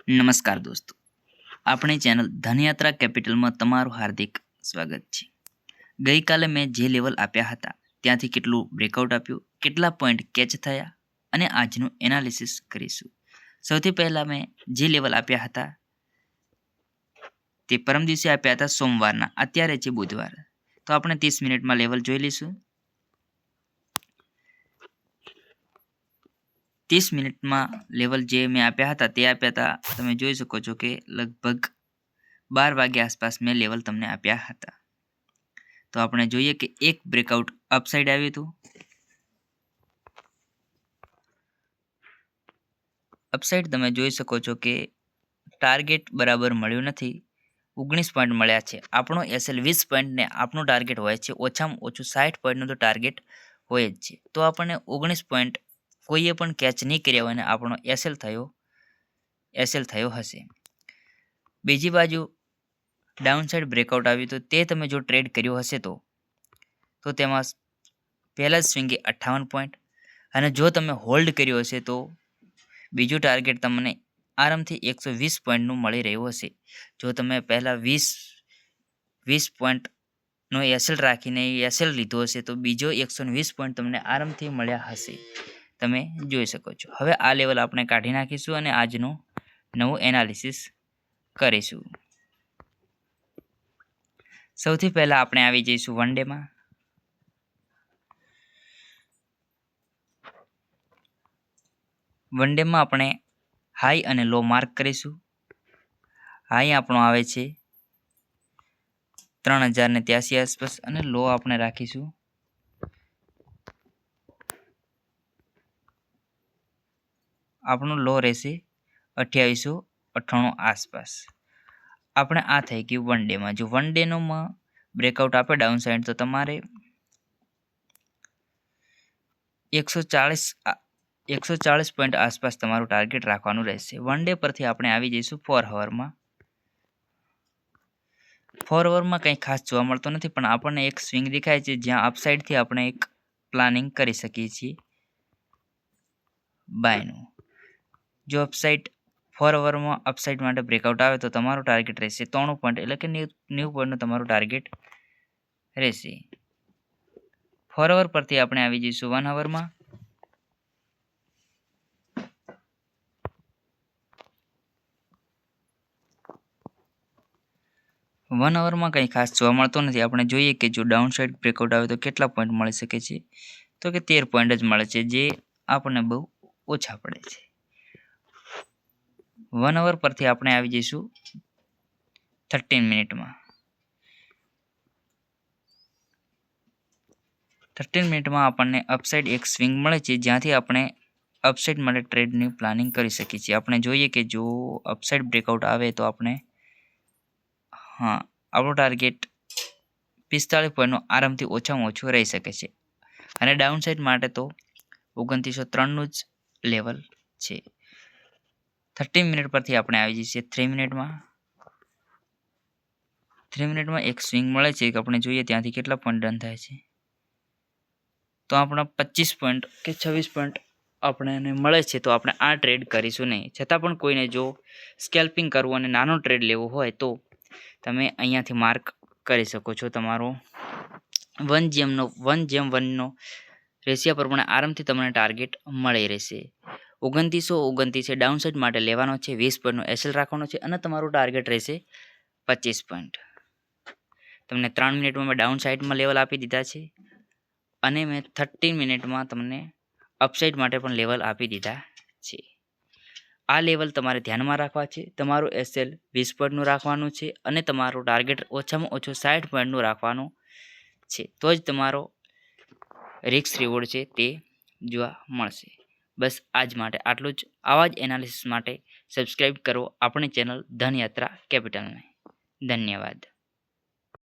નમસ્કાર દોસ્તો, આપણી ચેનલ ધનયાત્રા કેપિટલમાં તમારું હાર્દિક સ્વાગત છે। ગઈકાલે મેં જે લેવલ આપ્યા હતા ત્યાંથી કેટલું બ્રેકઆઉટ આપ્યું, કેટલા પોઈન્ટ કેચ થયા અને આજનું એનાલિસિસ કરીશું। સૌથી પહેલાં મેં જે લેવલ આપ્યા હતા તે પરમ દિવસે આપ્યા હતા સોમવારના, અત્યારે છે બુધવાર, તો આપણે 30 મિનિટમાં લેવલ જોઈ લઈશું। 30 મિનિટમાં લેવલ જે મેં આપ્યા હતા તે આપ્યા હતા, તમે જોઈ શકો છો કે લગભગ 12 વાગ્યા આસપાસ મેં લેવલ તમને આપ્યા હતા। તો આપણે જોઈએ કે એક બ્રેકઆઉટ અપસાઇડ આવ્યું હતું। અપસાઇડ તમે જોઈ શકો છો કે ટાર્ગેટ બરાબર મળ્યું નથી, 19 પોઈન્ટ મળ્યા છે। આપણો એસએલ 20 પોઈન્ટને આપણું ટાર્ગેટ હોય છે, ઓછામાં ઓછું 60 પોઈન્ટનું તો ટાર્ગેટ હોય જ છે। તો આપણને 19 પોઈન્ટ કોઈએ પણ કેચ નહીં કર્યા હોય અને આપણો એસએલ થયો હશે। બીજી બાજુ ડાઉનસાઇડ બ્રેકઆઉટ આવ્યું તો તે તમે જો ટ્રેડ કર્યો હશે તો તેમાં પહેલા જ સ્વિંગે 58 પોઈન્ટ, અને જો તમે હોલ્ડ કર્યો હશે તો બીજું ટાર્ગેટ તમને આરામથી 120 પોઈન્ટનું મળી રહ્યું હશે। જો તમે પહેલાં 20 પોઈન્ટનો એસએલ રાખીને એસએલ લીધો હશે તો બીજો 120 પોઈન્ટ તમને આરામથી મળ્યા હશે, તમે જોઈ શકો છો। હવે આ લેવલ આપણે કાઢી નાખીશું અને આજનું નવું એનાલિસિસ કરીશું। સૌથી પહેલાં આપણે આવી જઈશું વન ડેમાં। વન ડેમાં આપણે હાઈ અને લો માર્ક કરીશું। હાઈ આપણો આવે છે 3083 આસપાસ અને લો આપણે રાખીશું આપણો લો રહેશે 2898 આસપાસ। આપણે આ થઈ ગયું વન ડેમાં। જો વન ડેનોમાં બ્રેકઆઉટ આપે ડાઉન સાઇડ તો તમારે 140 પોઈન્ટ આસપાસ તમારું ટાર્ગેટ રાખવાનું રહેશે। વન ડે પરથી આપણે આવી જઈશું 4 અવરમાં। 4 અવરમાં કંઈ ખાસ જોવા મળતો નથી, પણ આપણને એક સ્વિંગ દેખાય છે જ્યાં અપસાઇડથી આપણે એક પ્લાનિંગ કરી શકીએ છીએ બાયનું। જો અપસાઇડ 4 અવરમાં અપસાઇડ માટે બ્રેકઆઉટ આવે તો તમારું ટાર્ગેટ રહેશે 93 પોઈન્ટ, એટલે કે 90 પોઈન્ટનું તમારું ટાર્ગેટ રહેશે। 4 અવર પરથી આપણે આવી જઈશું 1 અવરમાં। 1 અવરમાં કંઈ ખાસ જોવા મળતો નથી। આપણે જોઈએ કે જો ડાઉન સાઇડ બ્રેકઆઉટ આવે તો કેટલા પોઈન્ટ મળી શકે છે, તો કે 13 પોઈન્ટ જ મળે છે, જે આપણને બહુ ઓછા પડે છે। 1 અવર પરથી આપણે આવી જઈશું 13 મિનિટમાં। 13 મિનિટમાં આપણને અપસાઇડ એક સ્વિંગ મળે છે જ્યાંથી આપણે અપસાઇડ માટે ટ્રેડની પ્લાનિંગ કરી શકીએ છીએ। આપણે જોઈએ કે જો અપસાઇડ બ્રેકઆઉટ આવે તો આપણે આપણું ટાર્ગેટ 45 પોઈન્ટનું આરામથી ઓછામાં ઓછું રહી શકે છે, અને ડાઉન સાઇડ માટે તો 2903નું જ લેવલ છે। 13 મિનિટ પરથી આપણે આવી જઈએ 3 મિનિટમાં। 3 મિનિટમાં એક સ્વિંગ મળે છે કે આપણે જોઈએ ત્યાંથી કેટલા પોઈન્ટ ડન થાય છે, તો આપણા 25 પોઈન્ટ કે 26 પોઈન્ટ આપણને મળે છે, તો આપણે આ ટ્રેડ કરીશું નહીં। છતાં પણ કોઈને જો સ્કેલ્પિંગ કરવું અને નાનો ટ્રેડ લેવો હોય તો તમે અહીંયાથી માર્ક કરી શકો છો તમારો 1:1નો રેશિયા પ્રમાણે આરામથી તમને ટાર્ગેટ મળી રહેશે। 2929 ડાઉન સાઇડ માટે લેવાનો છે, 20 પોઈન્ટનો એસએલ રાખવાનો છે અને તમારું ટાર્ગેટ રહેશે 25 પોઈન્ટ। તમને 3 મિનિટમાં મેં ડાઉન સાઇડમાં લેવલ આપી દીધા છે, અને મેં 13 મિનિટમાં તમને અપસાઇડ માટે પણ લેવલ આપી દીધા છે। આ લેવલ તમારે ધ્યાનમાં રાખવા છે। તમારું એસએલ 20 પોઈન્ટનું રાખવાનું છે અને તમારું ટાર્ગેટ ઓછામાં ઓછું 60 પોઈન્ટનું રાખવાનું છે, તો જ તમારો રિસ્ક રિવોર્ડ છે તે જોવા મળશે। બસ આજ માટે આટલું જ। આવા જ એનાલિસિસ માટે સબસ્ક્રાઈબ કરો આપણી ચેનલ ધનયાત્રા કેપિટલને। ધન્યવાદ।